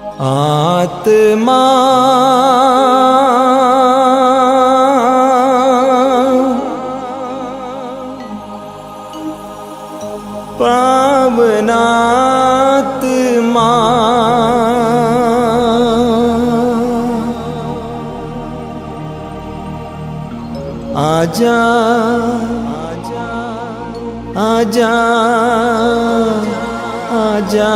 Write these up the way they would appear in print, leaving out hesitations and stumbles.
आत्मा पावनात्मा आजा आजा आजा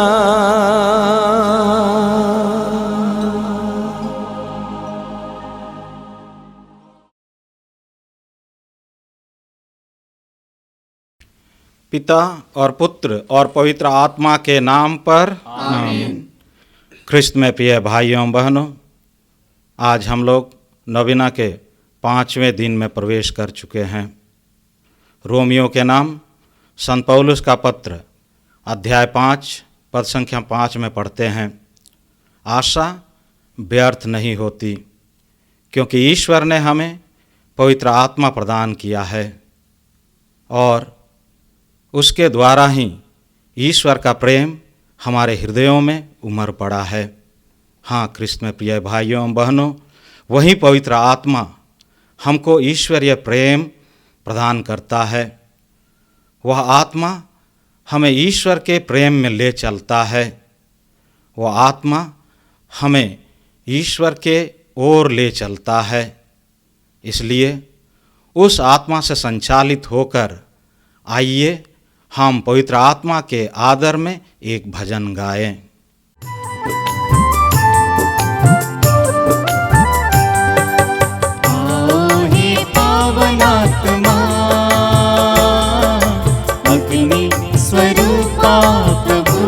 पिता और पुत्र और पवित्र आत्मा के नाम पर आमीन। ख्रिस्त में प्रिय भाइयों बहनों, आज हम लोग नवीना के 5वें दिन में प्रवेश कर चुके हैं। रोमियो के नाम संत पौलुस का पत्र अध्याय 5 पद संख्या 5 में पढ़ते हैं, आशा व्यर्थ नहीं होती क्योंकि ईश्वर ने हमें पवित्र आत्मा प्रदान किया है और उसके द्वारा ही ईश्वर का प्रेम हमारे हृदयों में उमड़ पड़ा है। हाँ, ख्रिस्त में प्रिय भाइयों बहनों, वही पवित्र आत्मा हमको ईश्वरीय प्रेम प्रदान करता है। वह आत्मा हमें ईश्वर के प्रेम में ले चलता है। वह आत्मा हमें ईश्वर के ओर ले चलता है। इसलिए उस आत्मा से संचालित होकर आइए हम पवित्र आत्मा के आदर में एक भजन गाएं। आओ हे पावनात्मा, अग्नि स्वरूपा प्रभु।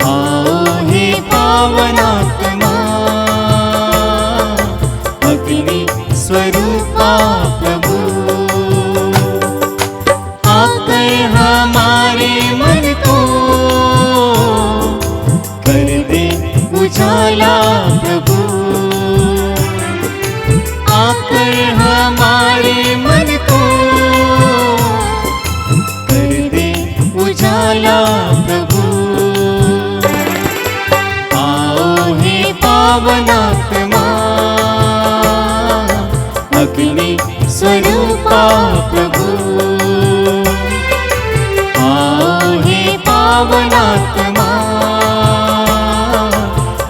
आओ हे पावनात्मा, अग्नि स्वरूपा प्रभु। आकर हमारे मन को कर दे उजाला प्रभु। आकर हमारे मन को कर दे उजाला प्रभु। आओ हे पावनात्मा, अग्नि स्वरूपा प्रभु। आओ हे पावनात्मा,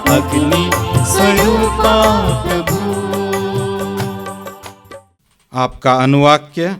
अग्नि स्वरूपा प्रभु। आपका अनुवाक्य,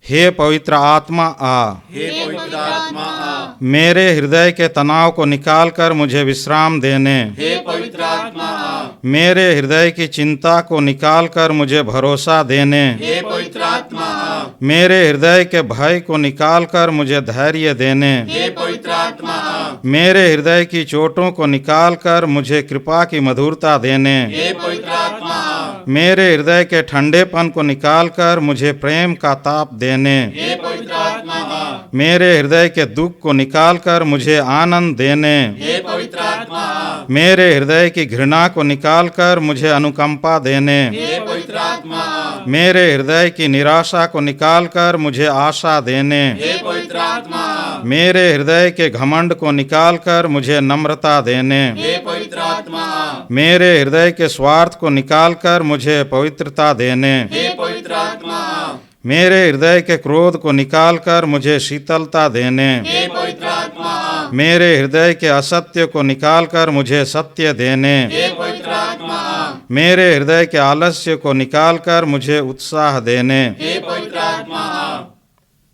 हे पवित्र आत्मा आ, हे पवित्र आत्मा आ, मेरे हृदय के तनाव को निकालकर मुझे विश्राम देने, हे पवित्र आत्मा आ, मेरे हृदय की चिंता को निकालकर मुझे भरोसा देने, हे पवित्र आत्मा आ, मेरे हृदय के भय को निकालकर मुझे धैर्य देने, हे पवित्र आत्मा आ, मेरे हृदय की चोटों को निकालकर मुझे कृपा की मधुरता देने, हे पवित्र आत्मा आ, मेरे हृदय के ठंडेपन को निकालकर मुझे प्रेम का ताप देने, हे पवित्र आत्मा आ, मेरे हृदय के दुख को निकालकर मुझे आनंद देने, हे पवित्र आत्मा आ, मेरे हृदय की घृणा को निकालकर मुझे अनुकंपा देने, हे पवित्र आत्मा आ, मेरे हृदय की निराशा को निकालकर मुझे आशा देने, हे पवित्र आत्मा आ, मेरे हृदय के घमंड को निकालकर मुझे नम्रता देने, हे पवित्र आत्मा आ, मेरे हृदय के स्वार्थ को निकालकर मुझे पवित्रता देने, हे पवित्र आत्मा आ, मेरे हृदय के क्रोध को निकालकर मुझे शीतलता देने, हे पवित्र आत्मा आ, मेरे हृदय के असत्य को निकालकर मुझे सत्य देने, हे पवित्र आत्मा आ, मेरे हृदय के आलस्य को निकालकर मुझे उत्साह देने। हे पवित्र आत्मा आ,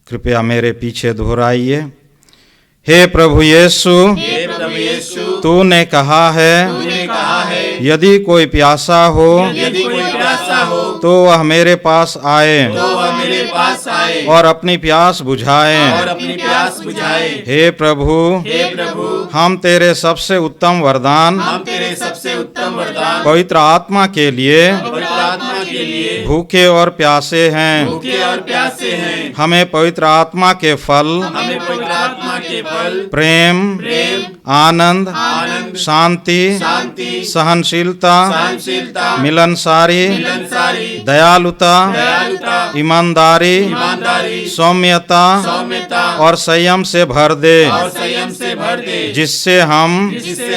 कृपया मेरे पीछे दोहराइए। हे प्रभु यीशु, हे प्रभु यीशु, तूने कहा है तूने कहा है, यदि कोई प्यासा हो यदि कोई प्यासा हो तो वह मेरे पास आए तो वह मेरे पास आए और अपनी प्यास बुझाए। और अपनी प्यास बुझाए। हे प्रभु, हे प्रभु, हम तेरे सबसे उत्तम वरदान हम तेरे सबसे उत्तम वरदान पवित्र आत्मा के लिए पवित्र आत्मा के लिए भूखे और प्यासे हैं। भूखे और प्यासे हैं। हमें पवित्र आत्मा के फल हमें पवित्र आत्मा के फल प्रेम, प्रेम, आनंद, आनंद, शांति, शांति, शांति, सहनशीलता, सहनशीलता, मिलनसारी, मिलनसारी, दयालुता, दयालुता, ईमानदारी, ईमानदारी, सौम्यता सौम्यता और संयम से भर दे, और संयम से भर दे, जिससे हम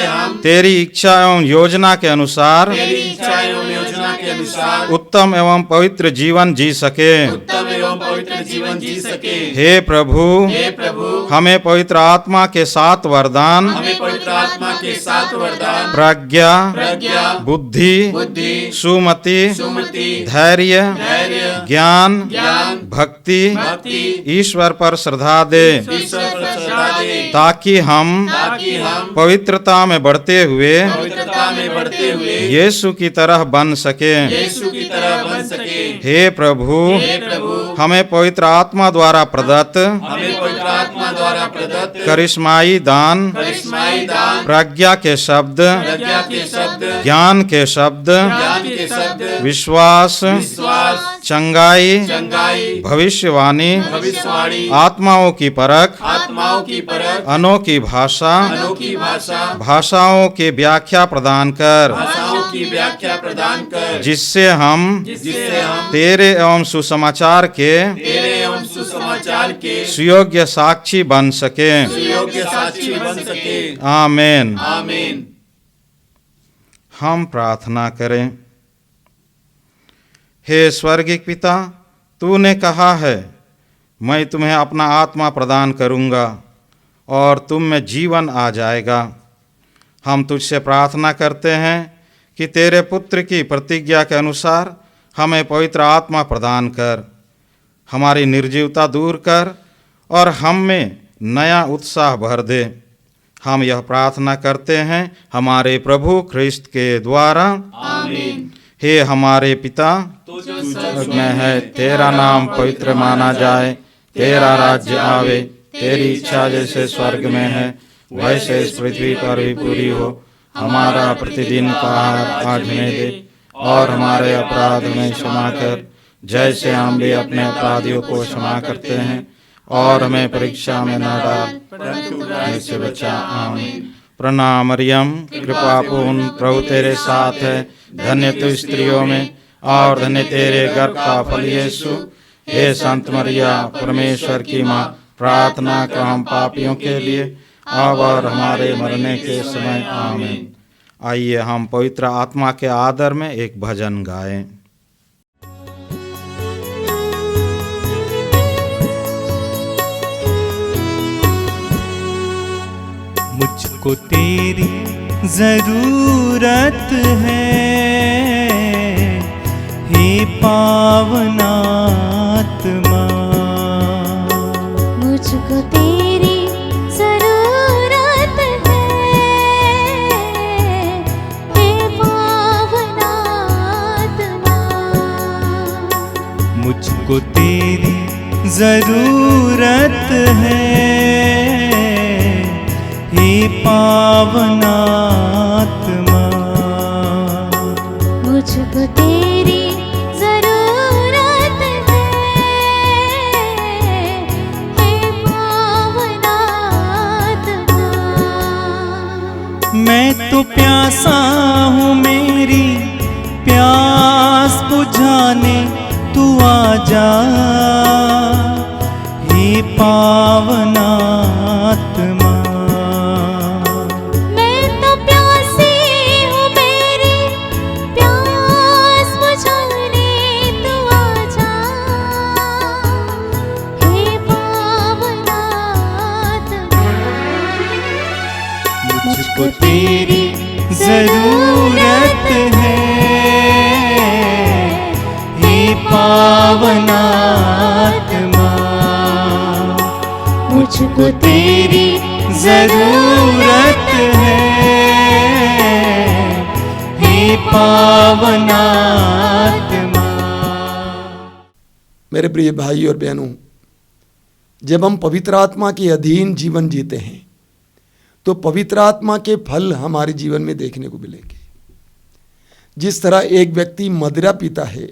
हम तेरी इच्छा एवं योजना के अनुसार तेरी इच्छा एवं योजना के अनुसार उत्तम एवं पवित्र जीवन जी सके। उत्तम एवं पवित्र जीवन जी सके। हे प्रभु, हे प्रभु, हमें पवित्र आत्मा के 7 वरदान, हमें पवित्र आत्मा के 7 वरदान, प्रज्ञा, प्रज्ञा, बुद्धि, बुद्धि, सुमति, सुमति, धैर्य, धैर्य, ज्ञान, ज्ञान, भक्ति, भक्ति, ईश्वर पर श्रद्धा दे, ईश्वर पर श्रद्धा दे, ताकि हम पवित्रता में बढ़ते हुए पवित्रता में बढ़ते हुए यीशु की तरह बन सके। यीशु की तरह बन सके। हे प्रभु, हे प्रभु, हमें पवित्र आत्मा द्वारा प्रदत्त हमें पवित्र आत्मा द्वारा प्रदत्त करिश्माई दान, करिश्माई दान, प्रज्ञा के शब्द, प्रज्ञा के शब्द, ज्ञान के शब्द, ज्ञान के शब्द, विश्वास, विश्वास, चंगाई, चंगाई, भविष्यवाणी, भविष्यवाणी, आत्माओं की परख, आत्माओं की परख, अनोखी भाषा, अनोखी भाषा, भाषाओं की व्याख्या प्रदान कर, भाषाओं की व्याख्या प्रदान कर, जिससे हम तेरे एवं सुसमाचार के तेरे एवं सुसमाचार के सुयोग्य साक्षी बन सके। सुयोग्य साक्षी बन सके। आमीन। आमीन। हम प्रार्थना करें। हे स्वर्गिक पिता, तूने कहा है, मैं तुम्हें अपना आत्मा प्रदान करूंगा और तुम में जीवन आ जाएगा। हम तुझसे प्रार्थना करते हैं कि तेरे पुत्र की प्रतिज्ञा के अनुसार हमें पवित्र आत्मा प्रदान कर, हमारी निर्जीवता दूर कर और हम में नया उत्साह भर दे। हम यह प्रार्थना करते हैं हमारे प्रभु ख्रिस्त के द्वारा। आमीन। हे हमारे पिता, स्वर्ग में है, तेरा नाम पवित्र माना जाए, तेरा राज्य आवे, तेरी इच्छा जैसे स्वर्ग में है वैसे इस पृथ्वी पर भी पूरी हो। हमारा प्रतिदिन का आहार आज हमें दे और हमारे अपराध में क्षमा कर, जैसे हम भी अपने अपराधियों को क्षमा करते हैं, और हमें परीक्षा में न डाल परंतु बुराई से बचा। आमीन। प्रणाम मरियम, कृपा पूर्ण, प्रभु तेरे साथ है, धन्य तू स्त्रियों में और धन्य तेरे गर्भ का फल यीशु। हे संत मरिया, परमेश्वर की माँ, प्रार्थना कर हम पापियों के लिए अब और हमारे मरने के समय। आमीन। आइए हम पवित्र आत्मा के आदर में एक भजन गाएं। मुझको तेरी जरूरत है, हे पावनात्मा। मुझको तेरी जरूरत है, हे पावनात्मा। मुझको तेरी जरूरत है, हे पावनात्मा। मुझको तेरी जरूरत है, हे पावनात्मा। मैं तो प्यासा हूँ, मेरी प्यास बुझाने तू आ जा, हे पावनात्मा। मैं तो प्यासी हूँ, मेरी प्यास बुझाने तू आ जा, हे पावनात्मा। मुझको तेरी जरूरत है, हे पावनात्मा। मुझको तेरी जरूरत है, हे पावनात्मा। मेरे प्रिय भाई और बहनों, जब हम पवित्र आत्मा के अधीन जीवन जीते हैं तो पवित्र आत्मा के फल हमारे जीवन में देखने को मिलेंगे। जिस तरह एक व्यक्ति मदिरा पीता है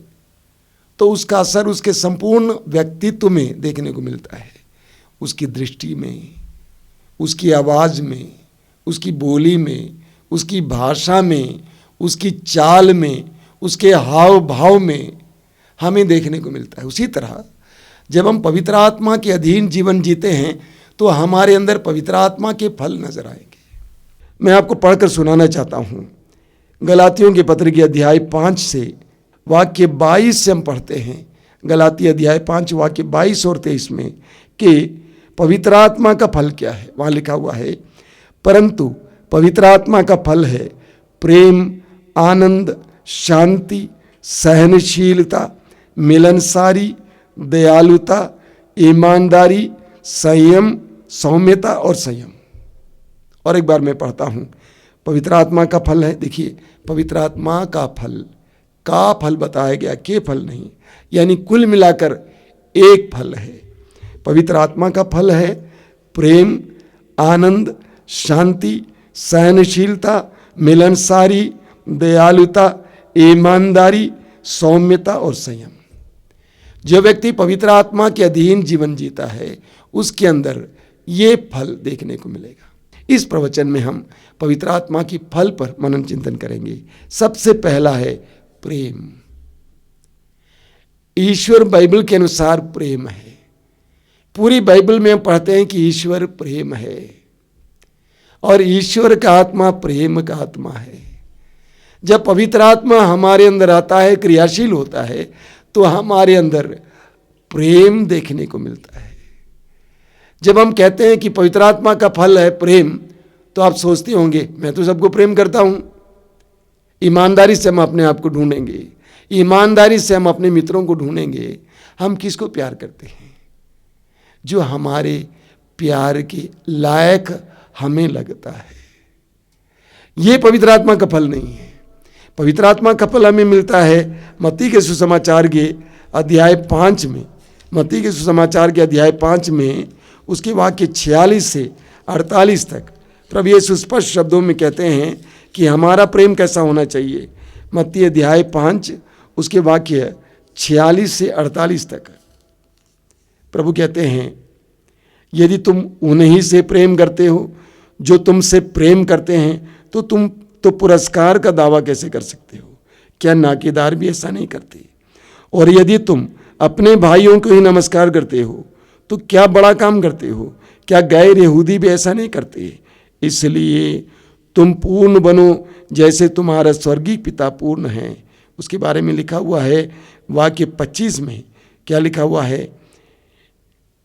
तो उसका असर उसके संपूर्ण व्यक्तित्व में देखने को मिलता है, उसकी दृष्टि में, उसकी आवाज़ में, उसकी बोली में, उसकी भाषा में, उसकी चाल में, उसके हाव भाव में हमें देखने को मिलता है। उसी तरह जब हम पवित्र आत्मा के अधीन जीवन जीते हैं तो हमारे अंदर पवित्र आत्मा के फल नजर आएंगे। मैं आपको पढ़कर सुनाना चाहता हूँ। गलातियों के पत्र के अध्याय 5 से वाक्य 22 से हम पढ़ते हैं। गलाती अध्याय 5 वाक्य 22 और 23 में कि पवित्र आत्मा का फल क्या है। वहाँ लिखा हुआ है, परंतु पवित्र आत्मा का फल है प्रेम, आनंद, शांति, सहनशीलता, मिलनसारी, दयालुता, ईमानदारी, संयम, सौम्यता और संयम। और एक बार मैं पढ़ता हूँ। पवित्र आत्मा का फल है, देखिए पवित्र आत्मा का फल बताया गया, के फल नहीं, यानी कुल मिलाकर एक फल है। पवित्र आत्मा का फल है प्रेम, आनंद, शांति, सहनशीलता, मिलनसारी, दयालुता, ईमानदारी, सौम्यता और संयम। जो व्यक्ति पवित्र आत्मा के अधीन जीवन जीता है उसके अंदर ये फल देखने को मिलेगा। इस प्रवचन में हम पवित्र आत्मा की फल पर मनन चिंतन करेंगे। सबसे पहला है प्रेम। ईश्वर बाइबल के अनुसार प्रेम है। पूरी बाइबल में हम पढ़ते हैं कि ईश्वर प्रेम है और ईश्वर का आत्मा प्रेम का आत्मा है। जब पवित्र आत्मा हमारे अंदर आता है, क्रियाशील होता है, तो हमारे अंदर प्रेम देखने को मिलता है। जब हम कहते हैं कि पवित्र आत्मा का फल है प्रेम, तो आप सोचते होंगे मैं तो सबको प्रेम करता हूं। ईमानदारी से हम अपने आप को ढूंढेंगे, ईमानदारी से हम अपने मित्रों को ढूंढेंगे। हम किसको प्यार करते हैं? जो हमारे प्यार के लायक हमें लगता है। यह पवित्र आत्मा का फल नहीं है। पवित्र आत्मा का फल हमें मिलता है मत्ती के सुसमाचार के अध्याय 5 में। मत्ती के सुसमाचार के अध्याय 5 में उसके वाक्य 46 से 48 तक प्रभु यीशु स्पष्ट शब्दों में कहते हैं कि हमारा प्रेम कैसा होना चाहिए। मत्ती अध्याय 5 उसके वाक्य 46 से 48 तक प्रभु कहते हैं, यदि तुम उन्हीं से प्रेम करते हो जो तुमसे प्रेम करते हैं तो तुम तो पुरस्कार का दावा कैसे कर सकते हो? क्या नाकेदार भी ऐसा नहीं करते? और यदि तुम अपने भाइयों को ही नमस्कार करते हो तो क्या बड़ा काम करते हो? क्या गैर यहूदी भी ऐसा नहीं करते? इसलिए तुम पूर्ण बनो जैसे तुम्हारा स्वर्गीय पिता पूर्ण है। उसके बारे में लिखा हुआ है वाक्य 25 में, क्या लिखा हुआ है?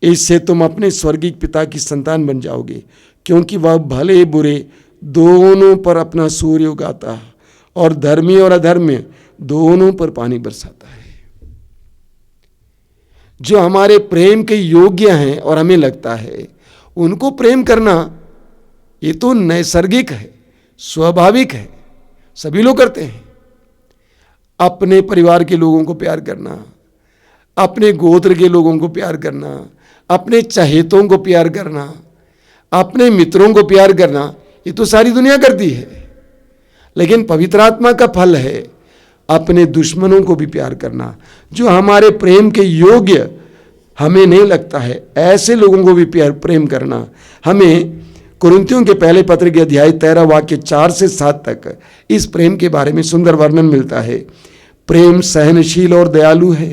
इससे तुम अपने स्वर्गीय पिता की संतान बन जाओगे, क्योंकि वह भले बुरे दोनों पर अपना सूर्य उगाता है और धर्मी और अधर्मी दोनों पर पानी बरसाता है। जो हमारे प्रेम के योग्य हैं और हमें लगता है उनको प्रेम करना, ये तो नैसर्गिक है, स्वाभाविक है, सभी लोग करते हैं। अपने परिवार के लोगों को प्यार करना, अपने गोत्र के लोगों को प्यार करना, अपने चहेतों को प्यार करना, अपने मित्रों को प्यार करना, ये तो सारी दुनिया करती है। लेकिन पवित्र आत्मा का फल है अपने दुश्मनों को भी प्यार करना। जो हमारे प्रेम के योग्य हमें नहीं लगता है, ऐसे लोगों को भी प्रेम करना। हमें कुरिन्थियों के पहले पत्र के अध्याय 13 वाक्य 4 से 7 तक इस प्रेम के बारे में सुंदर वर्णन मिलता है। प्रेम सहनशील और दयालु है।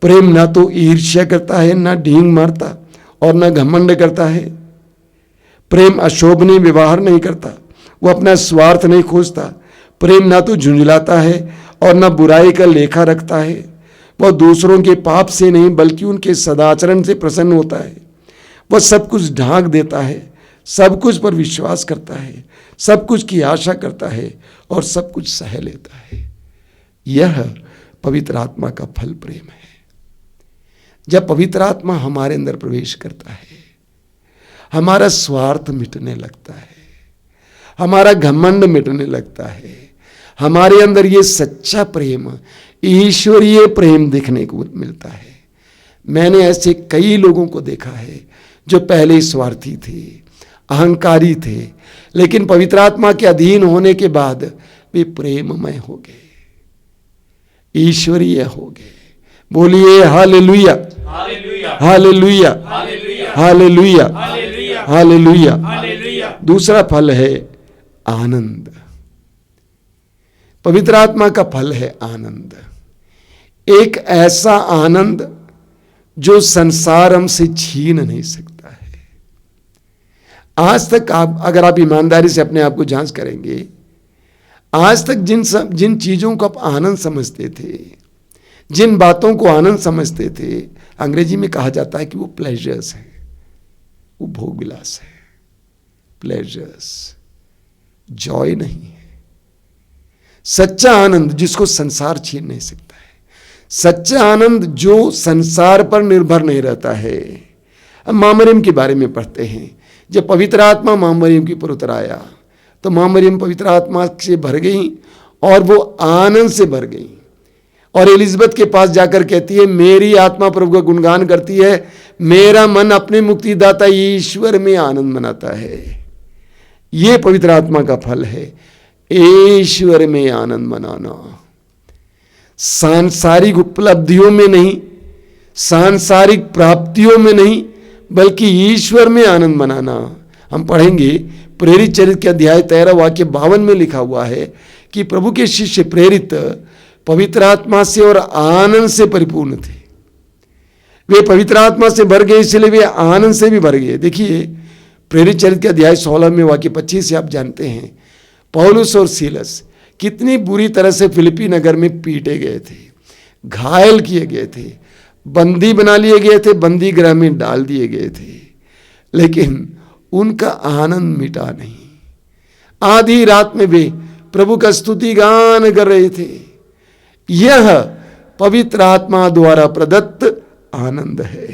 प्रेम ना तो ईर्ष्या करता है, ना ढींग मारता और ना घमंड करता है। प्रेम अशोभनीय व्यवहार नहीं करता, वो अपना स्वार्थ नहीं खोजता। प्रेम ना तो झुंझलाता है और ना बुराई का लेखा रखता है। वह दूसरों के पाप से नहीं बल्कि उनके सदाचरण से प्रसन्न होता है। वह सब कुछ ढांक देता है, सब कुछ पर विश्वास करता है, सब कुछ की आशा करता है और सब कुछ सह लेता है। यह पवित्र आत्मा का फल प्रेम है। जब पवित्र आत्मा हमारे अंदर प्रवेश करता है, हमारा स्वार्थ मिटने लगता है, हमारा घमंड मिटने लगता है। हमारे अंदर ये सच्चा प्रेम, ईश्वरीय प्रेम देखने को मिलता है। मैंने ऐसे कई लोगों को देखा है जो पहले स्वार्थी थे, अहंकारी थे, लेकिन पवित्र आत्मा के अधीन होने के बाद वे प्रेममय हो गए, ईश्वरीय हो गए। बोलिए हालेलुया, हालेलुया, हालेलुया, हालेलुया। दूसरा फल है आनंद। पवित्र आत्मा का फल है आनंद, एक ऐसा आनंद जो संसार हमसे छीन नहीं सकता है। आज तक अगर आप ईमानदारी से अपने आप को जांच करेंगे, आज तक जिन चीजों को आप आनंद समझते थे, जिन बातों को आनंद समझते थे, अंग्रेजी में कहा जाता है कि वो प्लेजर्स है, वो भोग विलास है। प्लेजर्स, जॉय नहीं है। सच्चा आनंद जिसको संसार छीन नहीं सकता है, सच्चा आनंद जो संसार पर निर्भर नहीं रहता है। अब मां मरियम के बारे में पढ़ते हैं, जब पवित्र आत्मा मां मरियम के ऊपर उतर आया तो मां मरियम पवित्र आत्मा से भर गई और वो आनंद से भर गई, और एलिजबेथ के पास जाकर कहती है, मेरी आत्मा प्रभु का गुणगान करती है, मेरा मन अपने मुक्तिदाता ईश्वर में आनंद मनाता है। ये पवित्र आत्मा का फल है, ईश्वर में आनंद मनाना। सांसारिक उपलब्धियों में नहीं, सांसारिक प्राप्तियों में नहीं, बल्कि ईश्वर में आनंद मनाना। हम पढ़ेंगे प्रेरित चरित्र के अध्याय 13 वाक्य 52 में लिखा हुआ है कि प्रभु के शिष्य प्रेरित पवित्र आत्मा से और आनंद से परिपूर्ण थे। वे पवित्र आत्मा से भर गए, इसलिए वे आनंद से भी भर गए। देखिए प्रेरित चरित्र के अध्याय 16 में वाक्य 25 से आप जानते हैं, पौलुस और सीलस कितनी बुरी तरह से फिलिप्पी नगर में पीटे गए थे, घायल किए गए थे, बंदी बना लिए गए थे, बंदी गृह में डाल दिए गए थे, लेकिन उनका आनंद मिटा नहीं। आधी रात में वे प्रभु का स्तुति गान कर रहे थे। यह पवित्र आत्मा द्वारा प्रदत्त आनंद है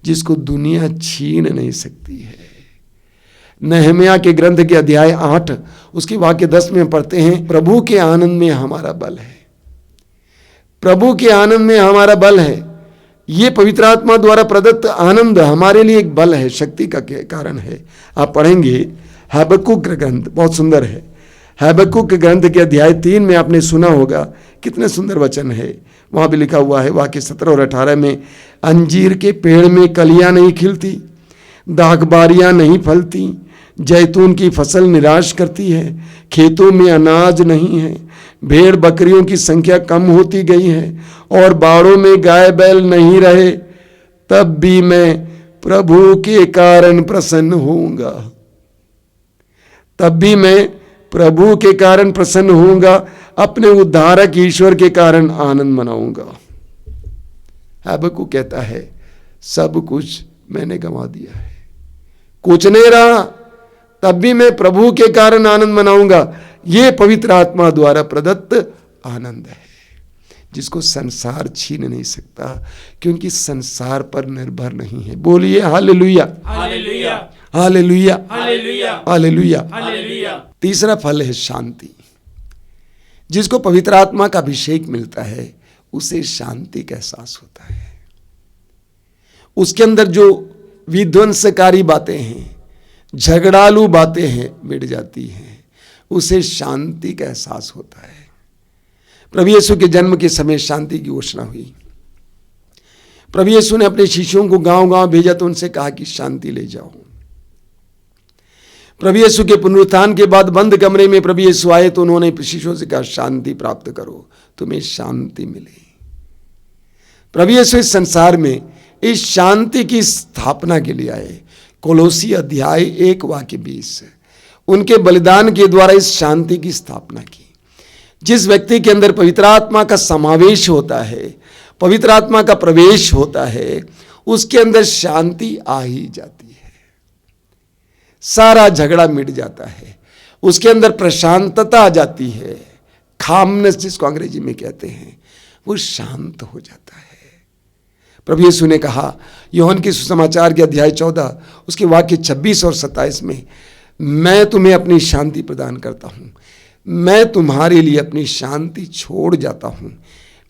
जिसको दुनिया छीन नहीं सकती है। नहम्याह के ग्रंथ के अध्याय 8 उसके वाक्य 10 में पढ़ते हैं, प्रभु के आनंद में हमारा बल है। प्रभु के आनंद में हमारा बल है। ये पवित्र आत्मा द्वारा प्रदत्त आनंद हमारे लिए एक बल है, शक्ति का कारण है। आप पढ़ेंगे हबक्कुक का ग्रंथ, बहुत सुंदर है। हबक्कुक के ग्रंथ के अध्याय 3 में आपने सुना होगा, कितने सुंदर वचन है। वहां भी लिखा हुआ है वाक्य 17 और 18 में, अंजीर के पेड़ में कलियां नहीं खिलती, दाखबारियां नहीं फलती, जैतून की फसल निराश करती है, खेतों में अनाज नहीं है, भेड़ बकरियों की संख्या कम होती गई है और बाड़ों में गाय बैल नहीं रहे, तब भी मैं प्रभु के कारण प्रसन्न होऊंगा। तब भी मैं प्रभु के कारण प्रसन्न होऊंगा, अपने उद्धारक ईश्वर के कारण आनंद मनाऊंगा। हबक्कुक कहता है, सब कुछ मैंने गंवा दिया है, कुछ नहीं रहा, तब भी मैं प्रभु के कारण आनंद मनाऊंगा। यह पवित्र आत्मा द्वारा प्रदत्त आनंद है जिसको संसार छीन नहीं सकता, क्योंकि संसार पर निर्भर नहीं है। बोलिए hallelujah, hallelujah, hallelujah, hallelujah, hallelujah. Hallelujah. तीसरा फल है शांति। जिसको पवित्र आत्मा का अभिषेक मिलता है उसे शांति का एहसास होता है। उसके अंदर जो विध्वंसकारी बातें हैं, झगड़ालू बातें हैं, मिट जाती हैं, उसे शांति का एहसास होता है। प्रभु यीशु के जन्म के समय शांति की घोषणा हुई। प्रभु यीशु ने अपने शिष्यों को गांव-गांव भेजा तो उनसे कहा कि शांति ले जाओ। प्रभु यीशु के पुनरुत्थान के बाद बंद कमरे में प्रभु यीशु आए तो उन्होंने शिष्यों से कहा, शांति प्राप्त करो, तुम्हें शांति मिले। प्रभु यीशु इस संसार में इस शांति की स्थापना के लिए आए। कोलोसी अध्याय 1 वाक्य 20, उनके बलिदान के द्वारा इस शांति की स्थापना की। जिस व्यक्ति के अंदर पवित्र आत्मा का समावेश होता है, पवित्र आत्मा का प्रवेश होता है, उसके अंदर शांति आ ही जाती है। सारा झगड़ा मिट जाता है, उसके अंदर प्रशांतता आ जाती है। खामनेस जिसको अंग्रेजी में कहते हैं, वो शांत हो जाता है। प्रभु यीशु ने कहा यूहन्ना के सुसमाचार के अध्याय 14 उसके वाक्य 26 और 27 में, मैं तुम्हें अपनी शांति प्रदान करता हूं, मैं तुम्हारे लिए अपनी शांति छोड़ जाता हूं,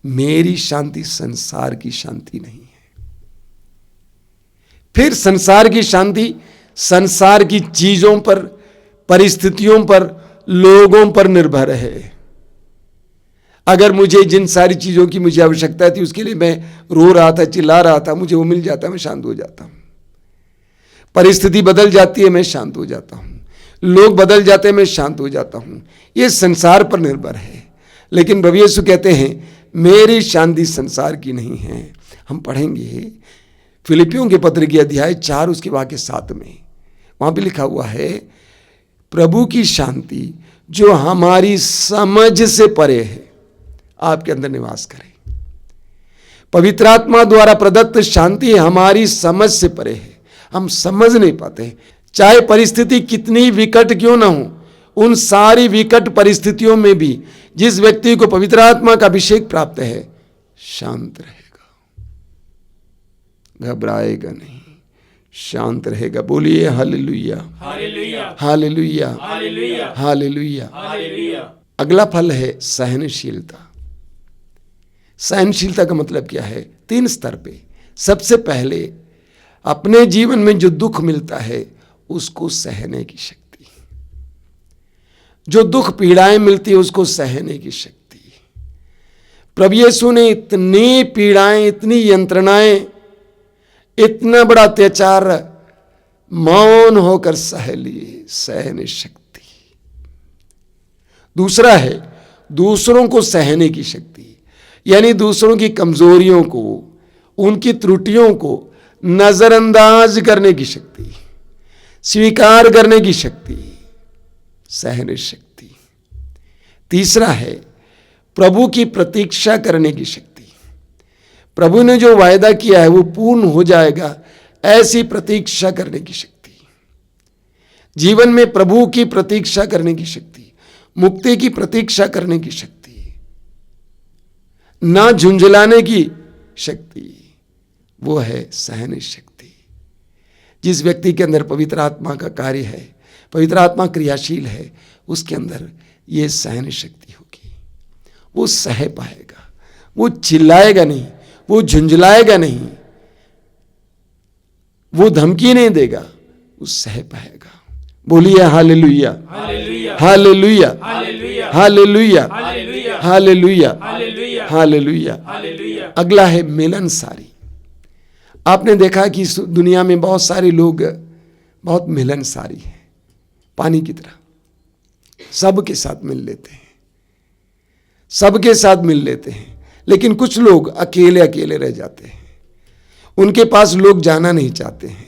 मेरी शांति संसार की शांति नहीं है। फिर संसार की शांति संसार की चीजों पर, परिस्थितियों पर, लोगों पर निर्भर है। अगर मुझे जिन सारी चीजों की मुझे आवश्यकता थी उसके लिए मैं रो रहा था, चिल्ला रहा था, मुझे वो मिल जाता है, मैं शांत हो जाता हूं। परिस्थिति बदल जाती है, मैं शांत हो जाता हूं। लोग बदल जाते हैं, मैं शांत हो जाता हूं। ये संसार पर निर्भर है, लेकिन प्रभु यीशु कहते हैं मेरी शांति संसार की नहीं है। हम पढ़ेंगे फिलिपियों के पत्र की अध्याय 4 उसके वाक्य 7 में, वहां भी लिखा हुआ है प्रभु की शांति जो हमारी समझ से परे है आपके अंदर निवास करे। पवित्र आत्मा द्वारा प्रदत्त शांति हमारी समझ से परे है, हम समझ नहीं पाते। चाहे परिस्थिति कितनी विकट क्यों ना हो, उन सारी विकट परिस्थितियों में भी जिस व्यक्ति को पवित्र आत्मा का अभिषेक प्राप्त है शांत रहेगा, घबराएगा नहीं, शांत रहेगा। बोलिए hallelujah, hallelujah, hallelujah, hallelujah, hallelujah. Hallelujah. अगला फल है सहनशीलता। सहनशीलता का मतलब क्या है? 3 स्तर पे। सबसे पहले अपने जीवन में जो दुख मिलता है उसको सहने की शक्ति, जो दुख पीड़ाएं मिलती है उसको सहने की शक्ति। प्रभु यीशु ने इतनी पीड़ाएं, इतनी यंत्रणाएं, इतना बड़ा अत्याचार मौन होकर सह लिए, सहने शक्ति। दूसरा है दूसरों को सहने की शक्ति, यानी दूसरों की कमजोरियों को, उनकी त्रुटियों को नजरअंदाज करने की शक्ति, स्वीकार करने की शक्ति, सहने शक्ति। तीसरा है प्रभु की प्रतीक्षा करने की शक्ति। प्रभु ने जो वायदा किया है वो पूर्ण हो जाएगा, ऐसी प्रतीक्षा करने की शक्ति। जीवन में प्रभु की प्रतीक्षा करने की शक्ति, मुक्ति की प्रतीक्षा करने की शक्ति, ना झुंझलाने की शक्ति, वो है सहने शक्ति। जिस व्यक्ति के अंदर पवित्र आत्मा का कार्य है, पवित्र आत्मा क्रियाशील है, उसके अंदर ये सहन शक्ति होगी। वो सह पाएगा, वो चिल्लाएगा नहीं, वो झुंझलाएगा नहीं, वो धमकी नहीं देगा, वो सह पाएगा। बोलिए hallelujah, hallelujah, hallelujah, hallelujah, hallelujah, hallelujah, hallelujah, hallelujah, hallelujah. Hallelujah. अगला है मिलनसारी। आपने देखा कि इस दुनिया में बहुत सारे लोग बहुत मिलनसारी हैं, पानी की तरह सबके साथ मिल लेते हैं, सबके साथ मिल लेते हैं। लेकिन कुछ लोग अकेले अकेले रह जाते हैं, उनके पास लोग जाना नहीं चाहते हैं,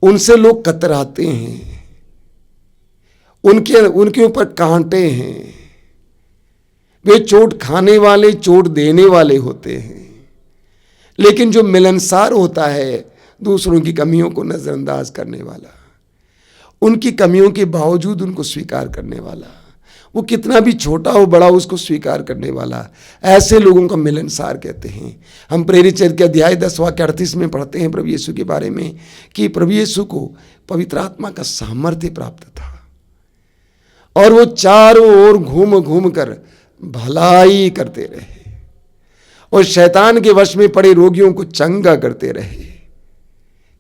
उनसे लोग कतराते हैं, उनके ऊपर कांटे हैं, वे चोट खाने वाले, चोट देने वाले होते हैं। लेकिन जो मिलनसार होता है, दूसरों की कमियों को नजरअंदाज करने वाला, उनकी कमियों के बावजूद उनको स्वीकार करने वाला, वो कितना भी छोटा हो बड़ा उसको स्वीकार करने वाला, ऐसे लोगों को मिलनसार कहते हैं। हम प्रेरित चरित्र के अध्याय 10 वाक्य 38 में पढ़ते हैं प्रभु यीशु के बारे में कि प्रभु यीशु को पवित्र आत्मा का सामर्थ्य प्राप्त था और वो चारों ओर घूम घूम कर भलाई करते रहे और शैतान के वश में पड़े रोगियों को चंगा करते रहे।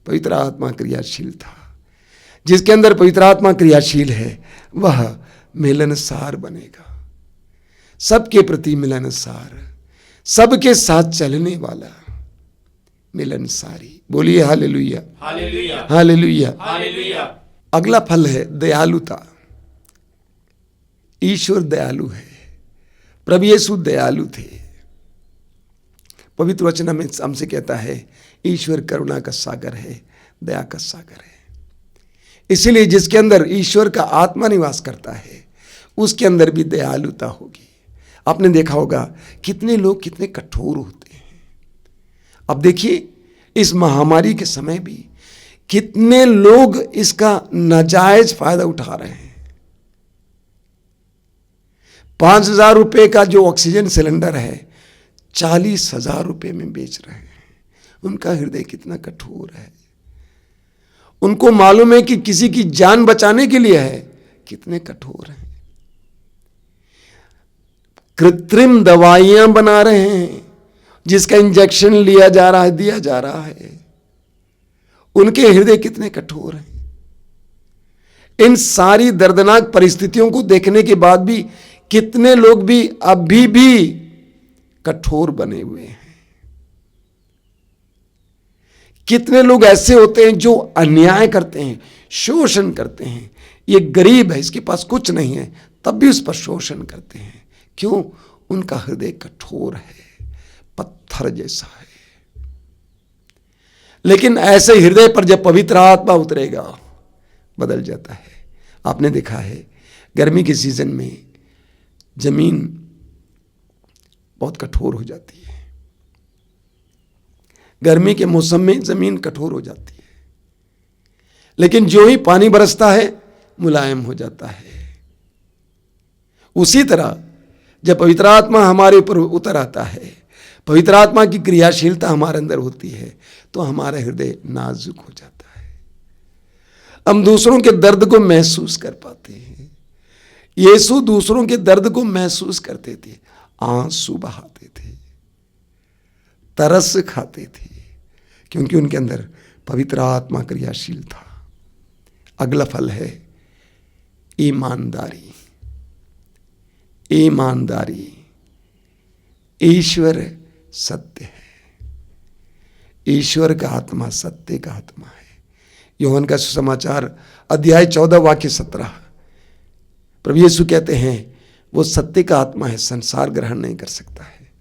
पवित्र आत्मा क्रियाशील था। जिसके अंदर पवित्र आत्मा क्रियाशील है वह मिलनसार बनेगा, सबके प्रति मिलनसार, सबके साथ चलने वाला, मिलनसारी। बोलिए हालेलुया, हालेलुया, हालेलुया। हालेलुया। अगला फल है दयालुता। ईश्वर दयालु है, प्रभु यीशु दयालु थे। पवित्र वचन में हमसे कहता है ईश्वर करुणा का सागर है, दया का सागर है। इसीलिए जिसके अंदर ईश्वर का आत्मा निवास करता है उसके अंदर भी दयालुता होगी। आपने देखा होगा कितने लोग कितने कठोर होते हैं। अब देखिए इस महामारी के समय भी कितने लोग इसका नाजायज फायदा उठा रहे हैं। 5,000 रुपए का जो ऑक्सीजन सिलेंडर है 40,000 रुपए में बेच रहे हैं। उनका हृदय कितना कठोर है। उनको मालूम है कि किसी की जान बचाने के लिए है, कितने कठोर हैं। कृत्रिम दवाइयां बना रहे हैं जिसका इंजेक्शन लिया जा रहा है, दिया जा रहा है। उनके हृदय कितने कठोर हैं। इन सारी दर्दनाक परिस्थितियों को देखने के बाद भी कितने लोग भी अभी भी कठोर बने हुए हैं। कितने लोग ऐसे होते हैं जो अन्याय करते हैं, शोषण करते हैं, ये गरीब है, इसके पास कुछ नहीं है, तब भी उस पर शोषण करते हैं। क्यों? उनका हृदय कठोर है, पत्थर जैसा है। लेकिन ऐसे हृदय पर जब पवित्र आत्मा उतरेगा, बदल जाता है। आपने देखा है गर्मी के सीजन में जमीन बहुत कठोर हो जाती है, गर्मी के मौसम में जमीन कठोर हो जाती है, लेकिन जो ही पानी बरसता है मुलायम हो जाता है। उसी तरह जब पवित्र आत्मा हमारे ऊपर उतर आता है, पवित्र आत्मा की क्रियाशीलता हमारे अंदर होती है, तो हमारा हृदय नाजुक हो जाता है। हम दूसरों के दर्द को महसूस कर पाते हैं। यीशु दूसरों के दर्द को महसूस करते थे, आंसू बहाते थे, तरस खाते थे, क्योंकि उनके अंदर पवित्र आत्मा क्रियाशील था। अगला फल है ईमानदारी। ईमानदारी। ईश्वर सत्य है, ईश्वर का आत्मा सत्य का आत्मा है। यूहन्ना का सुसमाचार अध्याय 14 वाक्य 17, प्रभु यीशु कहते हैं वो सत्य का आत्मा है, संसार ग्रहण नहीं कर सकता है।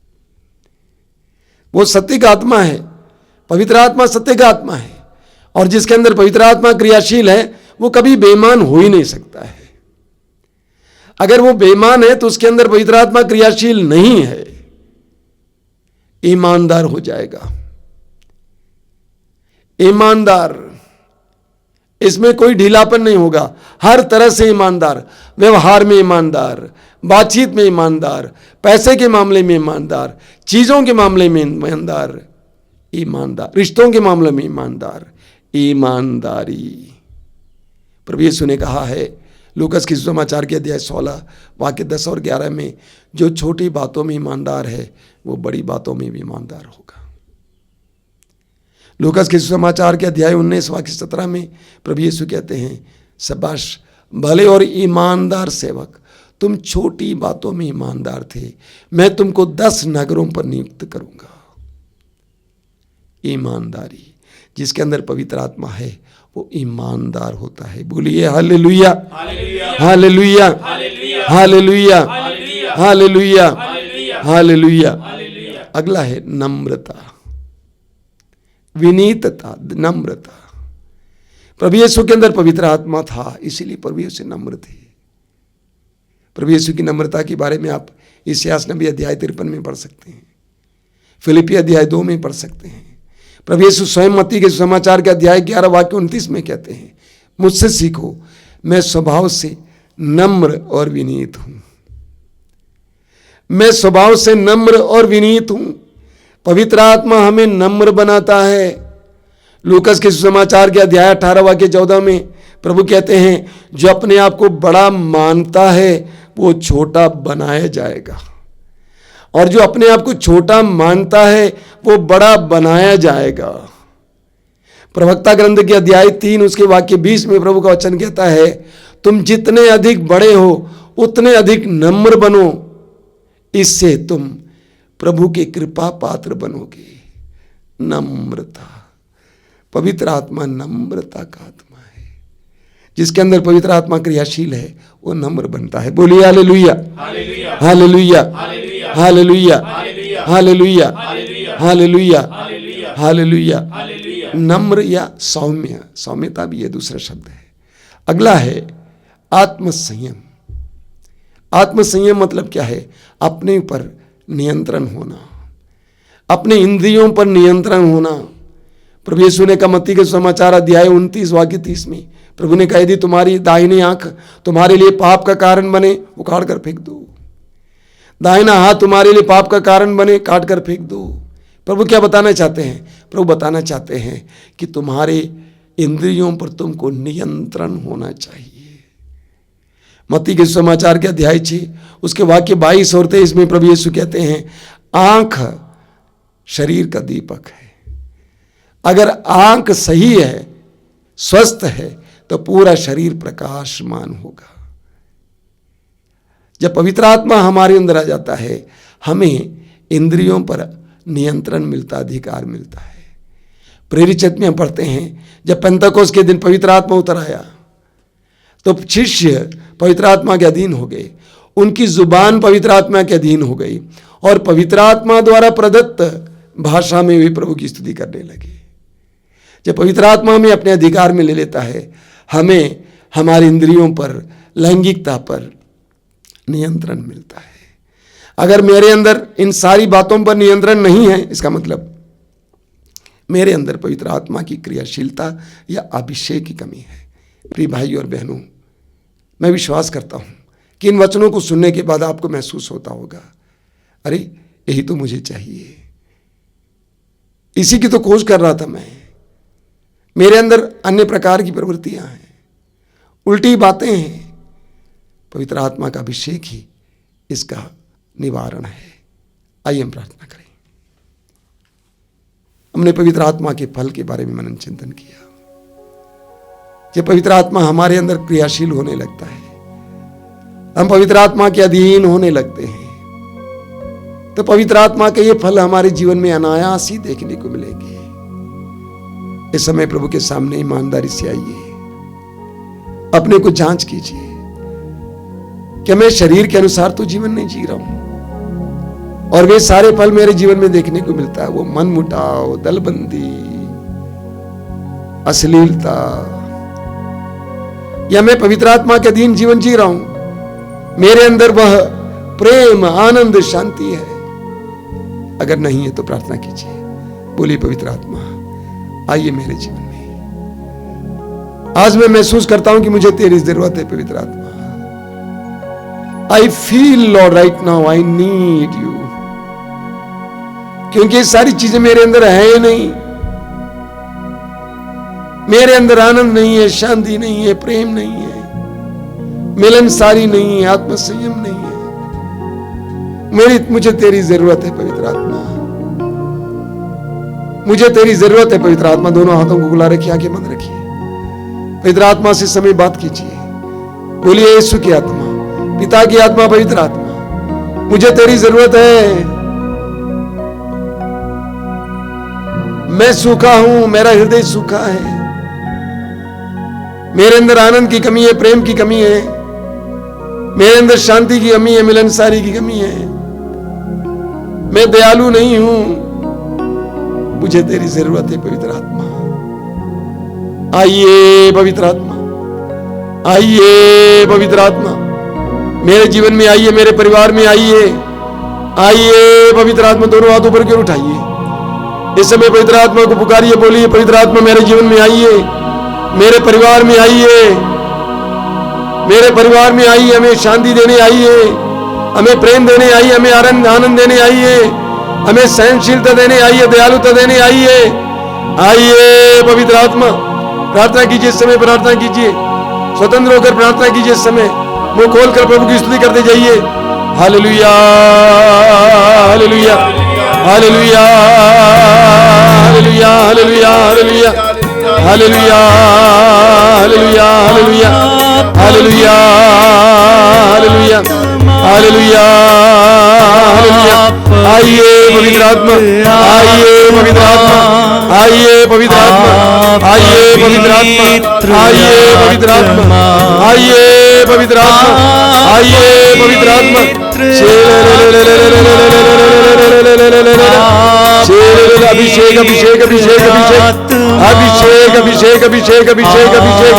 वो सत्य का आत्मा है, पवित्र आत्मा सत्य का आत्मा है, और जिसके अंदर पवित्र आत्मा क्रियाशील है वो कभी बेईमान हो ही नहीं सकता है। अगर वो बेईमान है तो उसके अंदर पवित्र आत्मा क्रियाशील नहीं है, ईमानदार हो जाएगा। ईमानदार, इसमें कोई ढीलापन नहीं होगा, हर तरह से ईमानदार, व्यवहार में ईमानदार, बातचीत में ईमानदार, पैसे के मामले में ईमानदार, चीजों के मामले में ईमानदार, ईमानदार, रिश्तों के मामले में ईमानदार। ईमानदारी प्रभु यीशु ने कहा है लूकास के सुसमाचार के अध्याय 16 वाक्य 10 और 11 में, जो छोटी बातों में ईमानदार है वो बड़ी बातों में भी ईमानदार होगा। लूकास के सुसमाचार के अध्याय 19 वाक्य 17 में प्रभु यीशु कहते हैं, शाबाश भले और ईमानदार सेवक, तुम छोटी बातों में ईमानदार थे, मैं तुमको 10 नगरों पर नियुक्त करूंगा। ईमानदारी, जिसके अंदर पवित्र आत्मा है वो ईमानदार होता है। बोलिए hallelujah, hallelujah, hallelujah, hallelujah, hallelujah. अगला है नम्रता, विनीतता, नम्रता। प्रभु यीशु के अंदर पवित्र आत्मा था, इसीलिए प्रभु यीशु नम्र थे। प्रभु यीशु की नम्रता के बारे में आप इस्यास नबी अध्याय 53 में पढ़ सकते हैं, फिलिपी अध्याय 2 में पढ़ सकते हैं। प्रभु यीशु स्वयं मत्ती के समाचार के अध्याय 11 वाक्य 29 में कहते हैं, मुझसे सीखो, मैं स्वभाव से नम्र और विनीत हूं। मैं स्वभाव से नम्र और विनीत हूं। पवित्र आत्मा हमें नम्र बनाता है। लूकास के सुसमाचार के अध्याय 18 वाक्य 14 में प्रभु कहते हैं, जो अपने आप को बड़ा मानता है वो छोटा बनाया जाएगा, और जो अपने आप को छोटा मानता है वो बड़ा बनाया जाएगा। प्रवक्ता ग्रंथ के अध्याय 3 उसके वाक्य 20 में प्रभु का वचन कहता है, तुम जितने अधिक बड़े हो उतने अधिक नम्र बनो, इससे तुम प्रभु के कृपा पात्र बनोगे। नम्रता, पवित्र आत्मा नम्रता का आत्मा है। जिसके अंदर पवित्र आत्मा क्रियाशील है वो नम्र बनता है। बोलिए hallelujah, hallelujah, hallelujah, hallelujah, hallelujah, hallelujah. नम्र या सौम्य, सौम्यता भी ये दूसरा शब्द है। अगला है आत्मसंयम। आत्मसंयम मतलब क्या है? अपने ऊपर नियंत्रण होना, अपने इंद्रियों पर नियंत्रण होना। प्रभु यीशु ने कहा मत्ती के समाचार अध्याय 29 वाक्य 30 में, प्रभु ने कहा यदि तुम्हारी दाहिनी आंख तुम्हारे लिए पाप का कारण बने, उखाड़ कर फेंक दो। दाहिना हाथ तुम्हारे लिए पाप का कारण बने, काट कर फेंक दो। प्रभु क्या बताना चाहते हैं? प्रभु बताना चाहते हैं कि तुम्हारे इंद्रियों पर तुमको नियंत्रण होना चाहिए। मत्ती के समाचार के अध्याय 6 उसके वाक्य 22 और 23 में प्रभु यीशु कहते हैं, आंख शरीर का दीपक है। अगर आंख सही है, स्वस्थ है, तो पूरा शरीर प्रकाशमान होगा। जब पवित्र आत्मा हमारे अंदर आ जाता है, हमें इंद्रियों पर नियंत्रण मिलता, अधिकार मिलता है। प्रेरित चित्त में हम पढ़ते हैं, जब पेंतकोस्त के दिन पवित्र आत्मा उतर आया तो शिष्य पवित्र आत्मा के अधीन हो गए, उनकी जुबान पवित्र आत्मा के अधीन हो गई और पवित्र आत्मा द्वारा प्रदत्त भाषा में भी प्रभु की स्तुति करने लगे। जब पवित्र आत्मा हमें अपने अधिकार में ले लेता है, हमें हमारी इंद्रियों पर, लैंगिकता पर नियंत्रण मिलता है। अगर मेरे अंदर इन सारी बातों पर नियंत्रण नहीं है, इसका मतलब मेरे अंदर पवित्र आत्मा की क्रियाशीलता या अभिषेक की कमी है। प्रिय भाई और बहनों, मैं विश्वास करता हूं कि इन वचनों को सुनने के बाद आपको महसूस होता होगा, अरे यही तो मुझे चाहिए, इसी की तो खोज कर रहा था मैं। मेरे अंदर अन्य प्रकार की प्रवृत्तियां हैं, उल्टी बातें हैं। पवित्र आत्मा का अभिषेक ही इसका निवारण है। आइए हम प्रार्थना करें। हमने पवित्र आत्मा के फल के बारे में मनन चिंतन किया। जब पवित्र आत्मा हमारे अंदर क्रियाशील होने लगता है, हम पवित्र आत्मा के अधीन होने लगते हैं, तो पवित्र आत्मा के ये फल हमारे जीवन में अनायास ही देखने को मिलेंगे। इस समय प्रभु के सामने ईमानदारी से आइए, अपने को जांच कीजिए कि मैं शरीर के अनुसार तो जीवन नहीं जी रहा हूं और वे सारे फल मेरे जीवन में देखने को मिलता है। वो मनमुटाव, दलबंदी, अश्लीलता, या मैं पवित्र आत्मा के अधीन जीवन जी रहा हूं, मेरे अंदर वह प्रेम, आनंद, शांति है। अगर नहीं है तो प्रार्थना कीजिए, बोलिए पवित्र आत्मा आइए मेरे जीवन में। आज मैं महसूस करता हूं कि मुझे तेरी जरूरत है पवित्र आत्मा। I feel Lord right now I need you, क्योंकि ये सारी चीजें मेरे अंदर है नहीं। मेरे अंदर आनंद नहीं है, शांति नहीं है, प्रेम नहीं है, मिलनसारी नहीं है, आत्मसंयम नहीं है। मुझे तेरी जरूरत है पवित्र आत्मा, मुझे तेरी जरूरत है पवित्र आत्मा। दोनों हाथों को खुला रखिए, आंखें बंद रखिए, पवित्र आत्मा से समय बात कीजिए। बोलिए यीशु की आत्मा, पिता की आत्मा, पवित्र आत्मा, मुझे तेरी जरूरत है। मैं सूखा हूं, मेरा हृदय सूखा है, मेरे अंदर आनंद की कमी है, प्रेम की कमी है, मेरे अंदर शांति की कमी है, मिलनसारी की कमी है, मैं दयालु नहीं हूं। मुझे तेरी जरूरत है पवित्र आत्मा। आइए पवित्र आत्मा, आइए पवित्र आत्मा, मेरे जीवन में आइए, मेरे परिवार में आइए। आइए पवित्र आत्मा, दोनों हाथ ऊपर क्यों उठाइए। इस समय पवित्र आत्मा को पुकारिए, बोलिए पवित्र आत्मा मेरे जीवन में आइए, मेरे परिवार में आइए, मेरे परिवार में आइए, हमें शांति देने आइए, हमें प्रेम देने आइए, हमें आनंद देने आइए, हमें सहनशीलता देने आइए, दयालुता देने आइए। आइए पवित्र आत्मा, प्रार्थना कीजिए, इस समय प्रार्थना कीजिए, स्वतंत्र होकर प्रार्थना कीजिए। इस समय मुंह खोलकर प्रभु की स्तुति करते जाइए। Hallelujah, hallelujah, hallelujah, hallelujah, hallelujah, hallelujah, hallelujah, hallelujah, hallelujah, hallelujah, hallelujah, hallelujah, hallelujah. आइए पवित्र आत्मा, आइए पवित्र आत्मा, आइए पवित्र आत्मा, आइए पवित्र आत्मा, आइए पवित्र आत्मा, आइए पवित्र आत्मा, आइए पवित्र आत्मा। अभिषेक अभिषेक अभिषेक अभिषेक अभिषेक अभिषेक अभिषेक अभिषेक।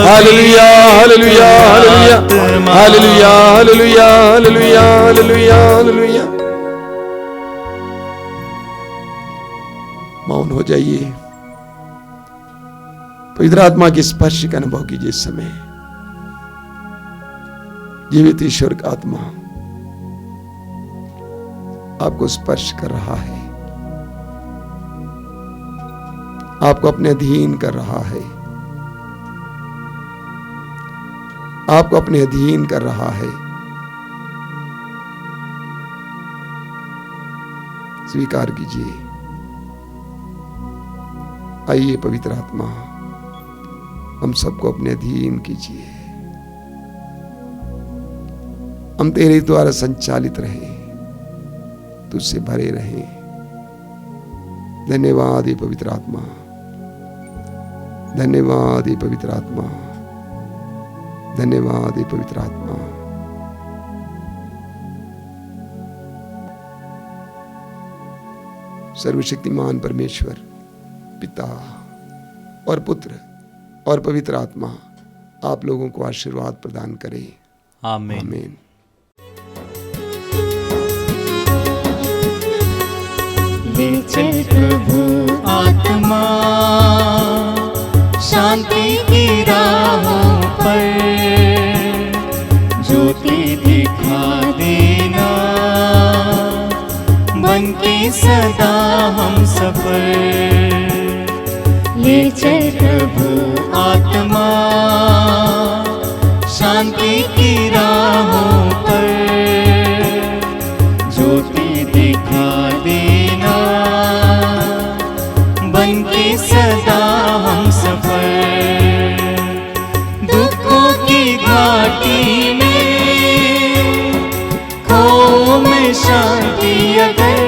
Hallelujah, hallelujah, hallelujah, hallelujah, hallelujah, hallelujah, hallelujah, hallelujah. मौन हो जाइए, पवित्र आत्मा के स्पर्श का अनुभव कीजिए। इस समय जीवित ईश्वर का आत्मा आपको स्पर्श कर रहा है, आपको अपने अधीन कर रहा है, आपको अपने अधीन कर रहा है। स्वीकार कीजिए। आइए पवित्र आत्मा, हम सबको अपने अधीन कीजिए, हम तेरे द्वारा संचालित रहे, तुझसे भरे रहे। धन्यवाद ये पवित्र आत्मा, धन्यवाद ये पवित्र आत्मा, धन्यवाद हे पवित्र आत्मा। सर्वशक्तिमान परमेश्वर पिता और पुत्र और पवित्र आत्मा आप लोगों को आशीर्वाद प्रदान करे। आमीन। आमीन। ले चल प्रभु आत्मा शांति की राहों पर, ज्योति दिखा देना बन के सदा हम सफर। ले चल प्रभु आत्मा शांति की राहों पर, ज्योति दिखा देना बन के सदा हम सफर। दुखों की घाटी में खो मैं शांति अगर,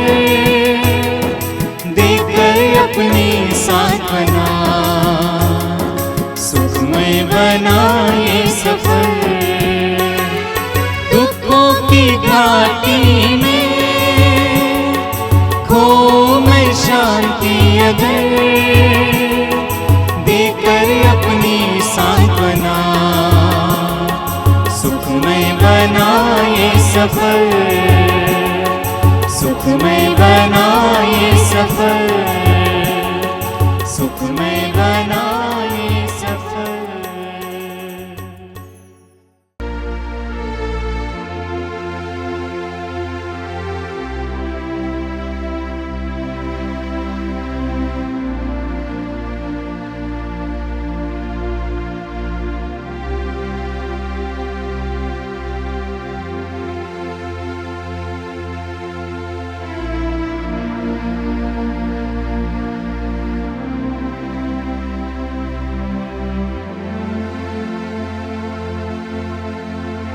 देकर अपनी सांत्वना सुखमय बनाए सफर। दुखों की घाटी में खो मैं शांति अगर, देकर अपनी सांत्वना सुखमय बनाए सफर, सुखमय बनाए सफर।